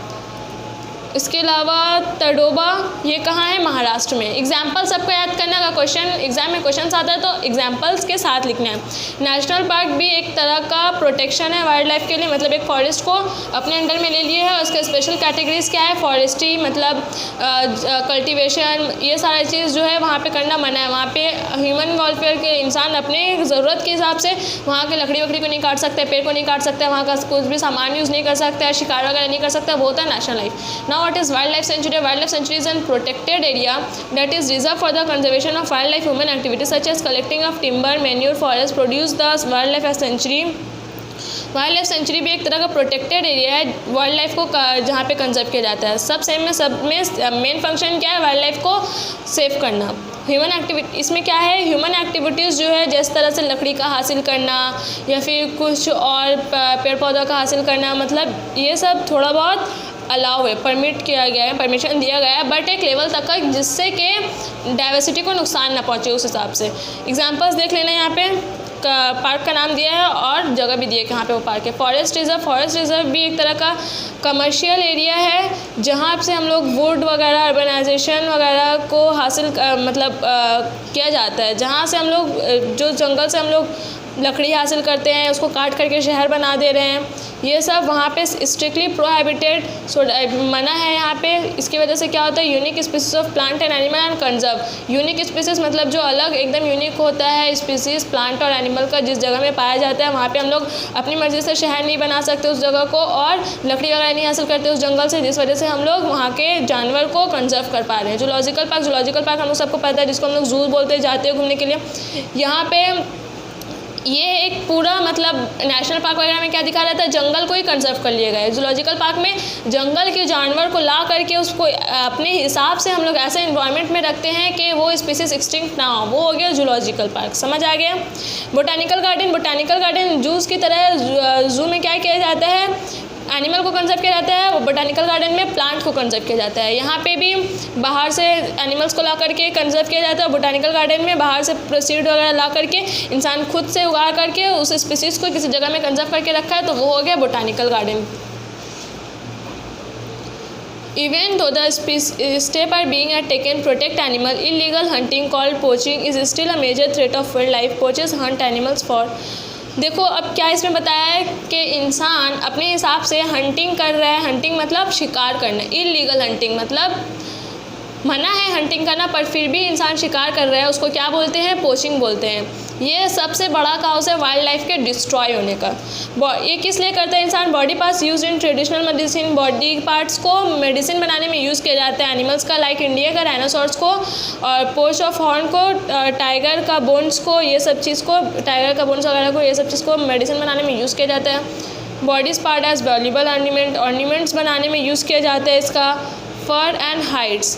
इसके अलावा तडोबा ये कहाँ है? महाराष्ट्र में। एग्जाम्पल सबको याद करना का क्वेश्चन एग्जाम में क्वेश्चन आता है तो एग्जाम्पल्स के साथ लिखना है। नेशनल पार्क भी एक तरह का प्रोटेक्शन है वाइल्ड लाइफ के लिए, मतलब एक फॉरेस्ट को अपने अंडर में ले लिए है। उसके स्पेशल कैटेगरीज क्या है? फॉरेस्ट्री, मतलब कल्टीवेशन, ये सारा चीज़ जो है वहाँ पे करना मना है। वहाँ पे ह्यूमन वेलफेयर के इंसान अपने ज़रूरत के हिसाब से वहाँ के लकड़ी वकड़ी को नहीं काट सकते, पेड़ को नहीं काट सकते, वहाँ का कुछ भी सामान यूज़ नहीं कर सकते, शिकार वगैरह नहीं कर सकता, वो होता है national life. Now what is wildlife sanctuary? Wildlife sanctuary is a protected area that is reserved for the conservation of wildlife. Human activities such as collecting of timber, manure, forest produce the wildlife sanctuary. Wild life sanctuary भी एक तरह का protected area है wild life को जहाँ पे conserve किया जाता है। सब में मेन फंक्शन क्या है? वाइल्ड लाइफ को सेव करना। ह्यूमन एक्टिविटी इसमें क्या है? ह्यूमन एक्टिविटीज़ जो है जिस तरह से लकड़ी का हासिल करना या फिर कुछ और पेड़ पौधा का हासिल करना, मतलब ये सब थोड़ा बहुत अलाउ है, परमिट किया गया है, परमिशन दिया गया है, बट एक लेवल तक का जिससे कि डाइवर्सिटी को नुकसान ना पहुँचे उस हिसाब से। एग्जांपल्स देख लेना, यहाँ पे पार्क का नाम दिया है और जगह भी दी है कहाँ पे वो पार्क है। फॉरेस्ट रिजर्व भी एक तरह का कमर्शियल एरिया है जहाँ से हम लोग वुड वगैरह, अर्बनाइजेशन वगैरह को हासिल किया जाता है, जहाँ से हम लोग जो जंगल से हम लोग लकड़ी हासिल करते हैं उसको काट करके शहर बना दे रहे हैं, ये सब वहाँ पे स्ट्रिक्टली प्रोहिबिटेड, मना है यहाँ पे। इसकी वजह से क्या होता है? Unique species of plant and animal and conserve. Unique species मतलब जो अलग एकदम यूनिक होता है स्पीसीज प्लांट और एनिमल का, जिस जगह में पाया जाता है वहाँ पे हम लोग अपनी मर्ज़ी से शहर नहीं बना सकते उस जगह को, और लकड़ी वगैरह नहीं हासिल करते उस जंगल से, जिस वजह से हम लोग वहाँ के जानवर को कंजर्व कर पा रहे हैं। जूलॉजिकल पार्क हम लोग सबको पता है, जिसको हम लोग जू बोलते जाते हैं घूमने के लिए। यहाँ पे ये एक पूरा मतलब नेशनल पार्क वगैरह में क्या दिखा रहता है? जंगल को ही कंजर्व कर लिया गया है। जूलॉजिकल पार्क में जंगल के जानवर को ला करके उसको अपने हिसाब से हम लोग ऐसे इन्वायरमेंट में रखते हैं कि वो स्पीसीज एक्सटिंक्ट ना हो, वो हो गया जूलॉजिकल पार्क। समझ आ गया? बोटानिकल गार्डन जूस की तरह, जू में क्या किया जाता है? एनिमल को कंजर्व किया जाता है, बोटानिकल गार्डन में प्लांट को कंजर्व किया जाता है। यहाँ पे भी बाहर से एनिमल्स को ला करके कंजर्व किया जाता है, बोटानिकल गार्डन में बाहर से सीड वगैरह ला करके इंसान खुद से उगा करके उस स्पीसीज को किसी जगह में कंजर्व करके रखा है, तो वो हो गया botanical garden. Even though the steps are being taken to protect animal, illegal hunting called poaching is still a major threat of wildlife. Poachers hunt animals for देखो अब क्या इसमें बताया है कि इंसान अपने हिसाब से हंटिंग कर रहा है। हंटिंग मतलब शिकार करना, इलीगल हंटिंग मतलब मना है हंटिंग करना, पर फिर भी इंसान शिकार कर रहा है, उसको क्या बोलते हैं? पोचिंग बोलते हैं। ये सबसे बड़ा काउस है वाइल्ड लाइफ के डिस्ट्रॉय होने का। ये किस लिए करता है इंसान? Body parts use in traditional medicine, body parts को मेडिसिन बनाने में यूज़ किया जाता है एनिमल्स का, लाइक इंडिया का डायनासोर्स को, और पोच ऑफ हॉर्न को, टाइगर का बोन्स को, ये सब चीज़ को, टाइगर का बोन्स वगैरह को, ये सब चीज़ को मेडिसिन बनाने में यूज़ किया जाता है। Bodies part as valuable ornaments बनाने में यूज़ किया जाता है इसका। Fur and hides,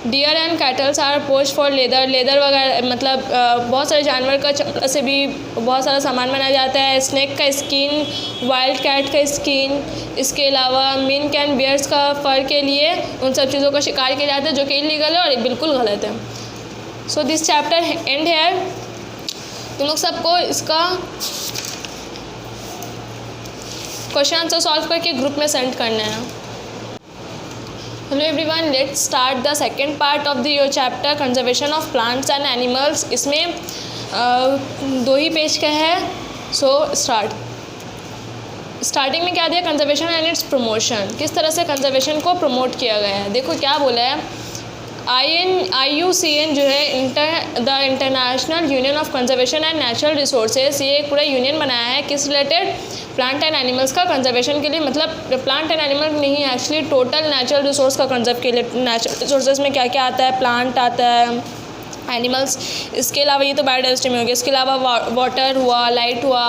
deer and cattles are poach for leather वगैरह, मतलब बहुत सारे जानवर का चमड़ा से भी बहुत सारा सामान बनाया जाता है। स्नेक का स्किन, वाइल्ड कैट का स्किन, इसके अलावा मिंक एंड बियर्स का फर के लिए उन सब चीज़ों का शिकार किया जाता है, जो कि इलीगल है और बिल्कुल गलत है। So this chapter and here. तुम लोग सबको इसका क्वेश्चन आंसर सॉल्व करके ग्रुप में सेंड करना है। Hello everyone, let's start the second part of the your chapter conservation of plants and animals. इसमें 2 ही पेज का है। सो स्टार्टिंग में क्या दिया? कंजर्वेशन एंड इट्स प्रमोशन, किस तरह से कंजर्वेशन को प्रमोट किया गया है। देखो क्या बोला है, IUCN जो है the international union of conservation and natural resources, ये एक पूरा यूनियन बनाया है किस रिलेटेड? प्लांट एंड एनिमल्स का कंजर्वेशन के लिए। मतलब प्लांट एंड एनिमल नहीं, एक्चुअली टोटल नेचुरल रिसोर्स का कंजर्व के लिए। नेचुरल रिसोर्सेज में क्या क्या आता है? प्लांट आता है, एनिमल्स, इसके अलावा ये तो बायोडाइवर्सिटी में हो गया, इसके अलावा वाटर हुआ, लाइट हुआ,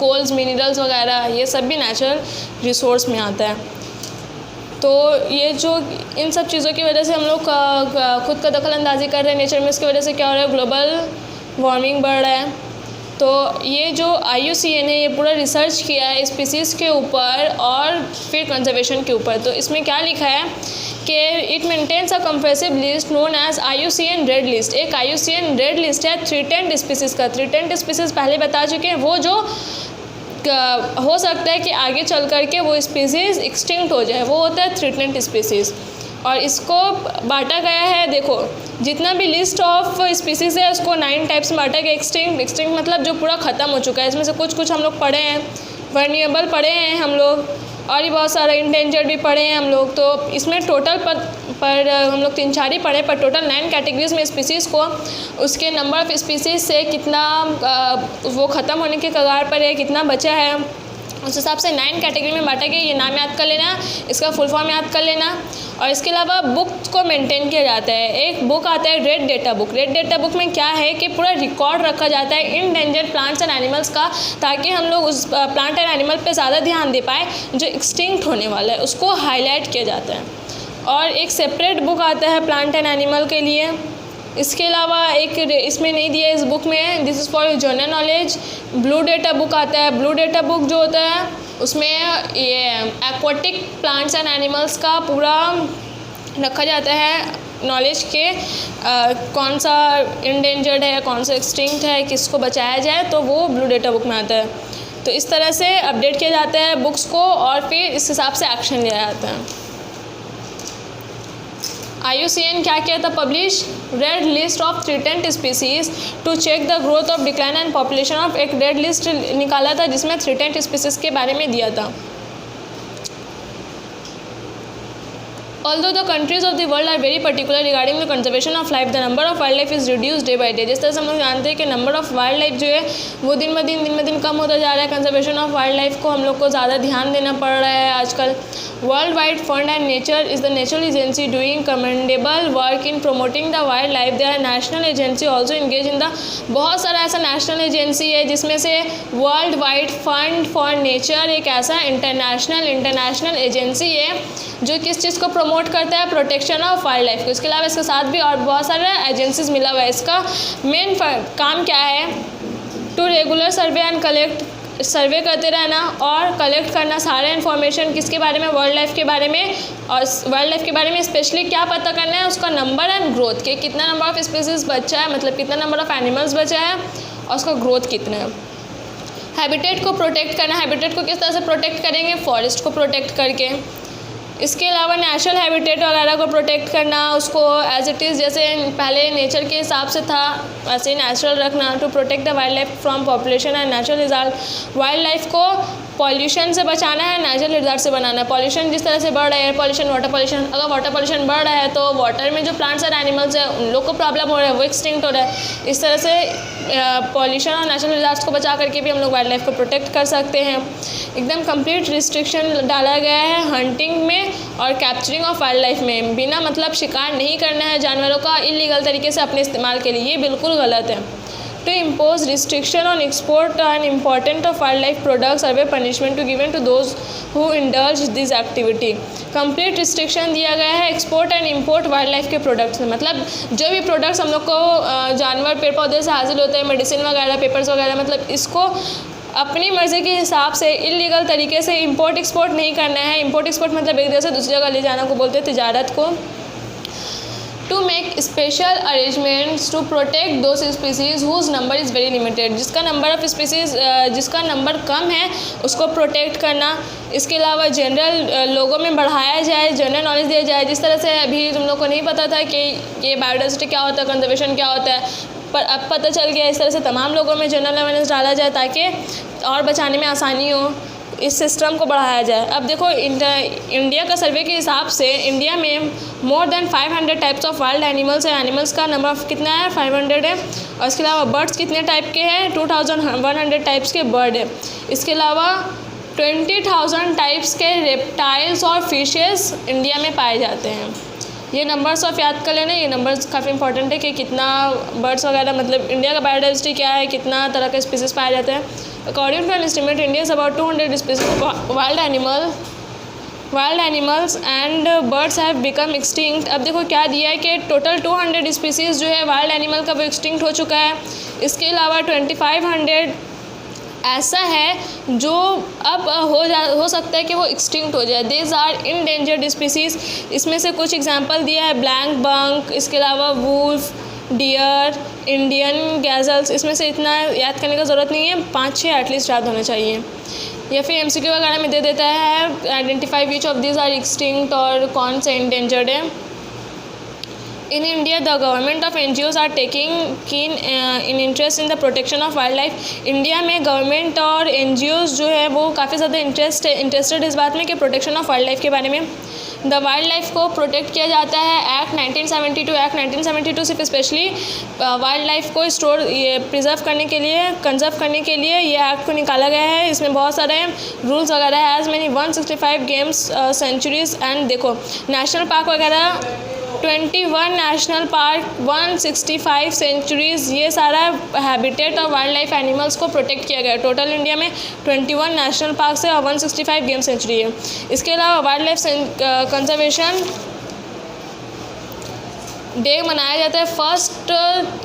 कोल्स, मिनरल्स वगैरह, ये सब भी नेचुरल रिसोर्स में आता है। तो ये जो इन सब चीज़ों की वजह से हम लोग खुद का दखल अंदाजी कर रहे हैं नेचर में, इसकी वजह से क्या हो रहा है, ग्लोबल वार्मिंग बढ़ रहा है। तो ये जो IUCN ने ये पूरा रिसर्च किया है स्पीसीज़ के ऊपर और फिर कंजर्वेशन के ऊपर। तो इसमें क्या लिखा है कि it maintains a comprehensive list known as IUCN red list. एक IUCN रेड लिस्ट है थ्रेटेंड स्पीसीज़ का। थ्रेटेंड स्पीसीज़ पहले बता चुके हैं, वो जो हो सकता है कि आगे चल कर के वो स्पीसीज़ एक्सटिंक्ट हो जाए, वो होता है थ्रेटेंड स्पीसीज़। और इसको बांटा गया है, देखो जितना भी लिस्ट ऑफ स्पीसीज़ है उसको 9 टाइप्स में बांटा गया। एक्सटिंक्ट मतलब जो पूरा ख़त्म हो चुका है। इसमें से कुछ हम लोग पढ़े हैं, वर्निएबल पढ़े हैं हम लोग, और भी बहुत सारे इंडेंजर्ड भी पढ़े हैं हम लोग। तो इसमें टोटल पर हम लोग 3-4 ही पढ़े, पर टोटल 9 कैटेगरीज में स्पीसीज़ को उसके नंबर ऑफ़ स्पीसीज़ से कितना वो ख़त्म होने के कगार पर है, कितना बचा है, उस हिसाब से 9 कैटेगरी में बांटा गया। ये नाम याद कर लेना, इसका फुल फॉर्म याद कर लेना। और इसके अलावा बुक को मेंटेन किया जाता है। एक बुक आता है red data book. Red data book में क्या है कि पूरा रिकॉर्ड रखा जाता है इंडेंजर्ड प्लांट्स एंड एनिमल्स का, ताकि हम लोग उस प्लांट एंड एनिमल पे ज़्यादा ध्यान दे पाए जो एक्सटिंक्ट होने वाला है, उसको हाईलाइट किया जाता है। और एक सेपरेट बुक आता है प्लांट एंड एनिमल के लिए। इसके अलावा एक इसमें नहीं दिया इस बुक में, this is for general knowledge. Blue data book आता है। ब्लू डेटा बुक जो होता है उसमें ये एक्वाटिक प्लांट्स एंड एनिमल्स का पूरा रखा जाता है नॉलेज के, कौन सा इंडेंजर्ड है, कौन सा एक्सटिंक्ट है, किसको बचाया जाए, तो वो ब्लू डेटा बुक में आता है। तो इस तरह से अपडेट किया जाता है बुक्स को और फिर इस हिसाब से एक्शन लिया जाता है। IUCN क्या किया था, publish red list of threatened species to check the growth of decline and population of. एक रेड लिस्ट निकाला था जिसमें थ्रेटेंड स्पीसीज़ के बारे में दिया था। Although the countries of the world are very particular regarding the conservation of life, the number of wildlife is reduced day by day। जिस तरह से हम लोग जानते हैं कि नंबर ऑफ़ वाइल्ड लाइफ जो है वो दिन ब दिन कम होता जा रहा है। कंजर्वेशन ऑफ वाइल्ड लाइफ को हम लोग को ज़्यादा ध्यान देना पड़ रहा है आजकल। World wide fund and nature is the natural agency doing commendable work in promoting the wildlife. There are national agency also engage in the. बहुत सारा ऐसा नेशनल एजेंसी है जिसमें से world wide fund for nature एक ऐसा international agency है जो किस चीज़ को प्रमोट करता है, प्रोटेक्शन ऑफ वाइल्ड लाइफ को। इसके अलावा इसके साथ भी और बहुत सारे एजेंसीज मिला हुआ है। इसका मेन काम क्या है, to regular survey and collect, survey करते रहना और कलेक्ट करना सारे इन्फॉर्मेशन किसके बारे में, वर्ल्ड लाइफ के बारे में। और वर्ल्ड लाइफ के बारे में स्पेशली क्या पता करना है, उसका नंबर एंड ग्रोथ के, कितना नंबर ऑफ स्पीसीज बचा है, मतलब कितना नंबर ऑफ एनिमल्स बचा है और उसका ग्रोथ कितना है। हैबिटेट को प्रोटेक्ट करना। हैबिटेट को किस तरह से प्रोटेक्ट करेंगे, फॉरेस्ट को प्रोटेक्ट करके। इसके अलावा नेचुरल हैबिटेट वगैरह को प्रोटेक्ट करना, उसको एज इट इज़ जैसे पहले नेचर के हिसाब से था वैसे ही नेचुरल रखना। To protect the wildlife from population and natural result. Wildlife को पॉल्यूशन से बचाना है, नेचुरल रिजल्ट से बनाना है। पॉल्यूशन जिस तरह से बढ़ रहा है, एयर पॉल्यूशन, वाटर पॉल्यूशन, अगर वाटर पॉल्यूशन बढ़ रहा है तो वाटर में जो प्लांट्स और एनिमल्स है उन लोग को प्रॉब्लम हो रहा है, वो एक्सटिंक्ट हो रहा है। इस तरह से पॉल्यूशन और नेचुरल रिजल्ट्स को बचा करके भी हम लोग वाइल्ड लाइफ को प्रोटेक्ट कर सकते हैं। एकदम कंप्लीट रिस्ट्रिक्शन डाला गया है हंटिंग में और कैप्चरिंग ऑफ वाइल्ड लाइफ में। बिना मतलब शिकार नहीं करना है जानवरों का इलीगल तरीके से अपने इस्तेमाल के लिए, ये बिल्कुल गलत है। To impose restriction on export and import of wildlife products or punishment to given to those who indulge this activity। Complete restriction दिया गया है export and import wild life के प्रोडक्ट्स में। मतलब जो भी प्रोडक्ट्स हम लोग को जानवर पेड़ पौधे से हासिल होते हैं, मेडिसिन वगैरह, पेपर्स वगैरह, मतलब इसको अपनी मर्ज़ी के हिसाब से इलीगल तरीके से इंपोर्ट एक्सपोर्ट नहीं करना है। इंपोर्ट एक्सपोर्ट मतलब एक जगह से दूसरी जगह ले जाना को बोलते हैं, तिजारत को। To make special arrangements to protect those species whose number is very limited. जिसका नंबर ऑफ़ स्पीसीज़ जिसका नंबर कम है उसको प्रोटेक्ट करना। इसके अलावा जनरल लोगों में बढ़ाया जाए, जनरल नॉलेज दिया जाए। जिस तरह से अभी तुम लोग को नहीं पता था कि ये बायोडाइवर्सिटी क्या होता है, कंजर्वेशन क्या होता है, पर अब पता चल गया। इस तरह से तमाम लोगों में जनरल अवेयरनेस डाला जाए ताकि और बचाने में आसानी हो, इस सिस्टम को बढ़ाया जाए। अब देखो इंडिया का सर्वे के हिसाब से इंडिया में more than 500 types of wild animals है। एनिमल्स का नंबर ऑफ कितना है, 500 है। और इसके अलावा बर्ड्स कितने टाइप के हैं, 2100 टाइप्स के बर्ड है। इसके अलावा 20,000 टाइप्स के रेप्टाइल्स और फिशेस इंडिया में पाए जाते हैं। ये नंबर्स ऑफ याद कर लेना, ये नंबर्स काफ़ी इंपॉर्टेंट है कि कितना बर्ड्स वगैरह, मतलब इंडिया का बायोडाइवर्सिटी क्या है, कितना तरह के स्पीसीज़ पाए जाते हैं। According to an estimate India is about 200 species of wild animals and birds have become extinct. अब देखो क्या दिया है कि टोटल 200 स्पीसीज़ जो है वाइल्ड एनिमल का वो एक्सटिंक्ट हो चुका है। इसके अलावा 2500 ऐसा है जो अब हो सकता है कि वो एक्सटिंक्ट हो जाए। These are endangered species. इसमें से कुछ एग्जांपल दिया है ब्लैक बंक, इसके अलावा वुल्फ, डियर, इंडियन गैजल्स। इसमें से इतना याद करने का ज़रूरत नहीं है, 5-6 एटलीस्ट याद होने चाहिए। या फिर MCQ वगैरह में दे देता है identify which of this are extinct और कौन से इंडेंजर्ड है। In India the government of NGOs are taking keen in interest in the protection of wild life. India में गवर्नमेंट और NGOs जो है वो काफ़ी ज़्यादा इंटरेस्टेड इस बात में कि प्रोटेक्शन ऑफ वाइल्ड लाइफ के बारे में। द वाइल्ड लाइफ को प्रोटेक्ट किया जाता है एक्ट 1972 सिर्फ स्पेशली वाइल्ड लाइफ को प्रिजर्व करने के लिए, कंजर्व करने के लिए ये एक्ट को निकाला गया है। इसमें बहुत सारे रूल्स वगैरह है। As many 165 games centuries and देखो नेशनल पार्क वगैरह 21 नेशनल पार्क, 165 सेंचुरीज़, ये सारा हैबिटेट और वाइल्ड लाइफ एनिमल्स को प्रोटेक्ट किया गया है। टोटल इंडिया में 21 नेशनल पार्क है और 165 गेम सेंचुरी है। इसके अलावा वाइल्ड लाइफ कंजर्वेशन डे मनाया जाता है 1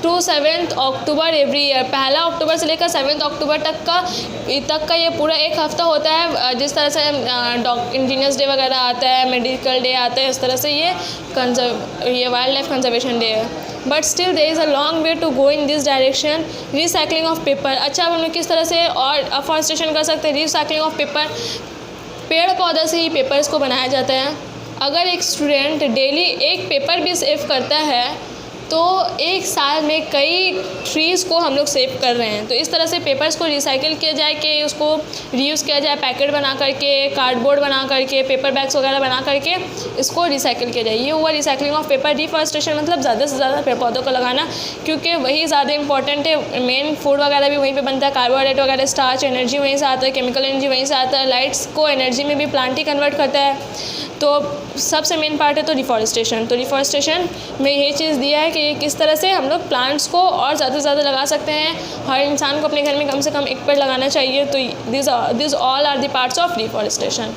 to 7 अक्टूबर एवरी ईयर। 1 अक्टूबर से लेकर 7 अक्टूबर तक का ये पूरा एक हफ्ता होता है। जिस तरह से इंजीनियर्स डे वगैरह आता है, मेडिकल डे आता है, उस तरह से ये वाइल्ड लाइफ कंजर्वेशन डे है। But still there is a long way to go in this direction. Recycling of paper, अच्छा अब हम लोग किस तरह से और अफॉरेस्टेशन कर सकते हैं। रिसाइकलिंग ऑफ पेपर, पेड़ पौधा से ही पेपर्स को बनाया जाता है। अगर एक स्टूडेंट डेली एक पेपर भी सेव करता है तो एक साल में कई ट्रीज़ को हम लोग सेव कर रहे हैं। तो इस तरह से पेपर्स को रिसाइकिल किया जाए कि उसको रीयूज़ किया जाए, पैकेट बना करके, कार्डबोर्ड बना करके, पेपर बैग्स वगैरह बना करके इसको रिसाइकिल किया जाए। ये हुआ रिसाइकलिंग ऑफ पेपर। डिफॉरेस्टेशन मतलब ज़्यादा से ज़्यादा पेड़ पौधों को लगाना, क्योंकि वही ज़्यादा इंपॉर्टेंट है। मेन फूड वगैरह भी वहीं पर बनता है, कार्बोहाइड्रेट वगैरह, स्टार्च, एनर्जी वहीं से आता है, केमिकल एनर्जी वहीं से आता है, लाइट्स को एनर्जी में भी प्लांट ही कन्वर्ट करता है। तो सबसे मेन पार्ट है तो डिफॉरेस्टेशन। तो डिफॉरेस्टेशन में ये चीज़ दिया है कि किस तरह से हम लोग प्लांट्स को और ज़्यादा से ज़्यादा लगा सकते हैं। हर इंसान को अपने घर में कम से कम एक पेड़ लगाना चाहिए। तो this all are the parts of deforestation.